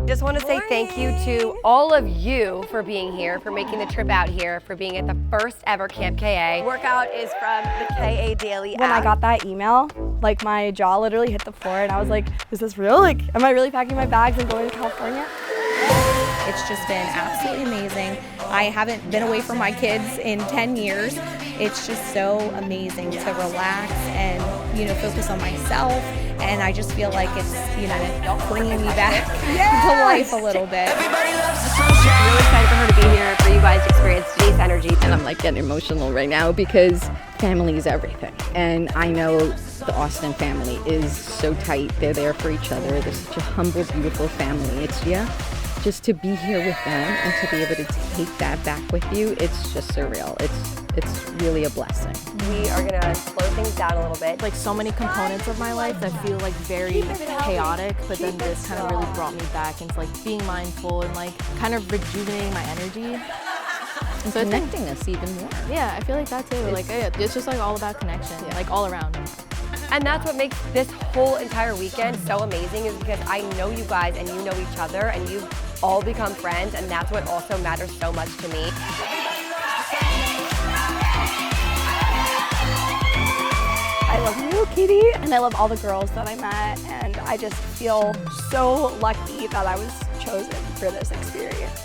Just want to say thank you to all of you for being here, for making the trip out here, for being at the first ever Camp KA. Workout is from the KA Daily app. When I got that email, like my jaw literally hit the floor and I was like, is this real? Like, am I really packing my bags and going to California? It's just been absolutely amazing. I haven't been away from my kids in 10 years. It's just so amazing to relax and, focus on myself. And I just feel like it's, bringing me back to life a little bit. I'm really excited for her to be here, for you guys to experience Denise energy. And I'm like getting emotional right now because family is everything. And I know the Austin family is so tight. They're there for each other. They're such a humble, beautiful family. It's, just to be here with them and to be able to take that back with you, it's just surreal. It's really a blessing. We are gonna slow things down a little bit. Like so many components of my life that feel like very chaotic, but then this kind of really brought me back into like being mindful and like kind of rejuvenating my energy. And so connecting us even more. Yeah, I feel like that too. It's just like all about connection, like all around. And that's what makes this whole entire weekend so amazing, is because I know you guys and you know each other and you've all become friends, and that's what also matters so much to me. I love you, Katie, and I love all the girls that I met, and I just feel so lucky that I was chosen for this experience.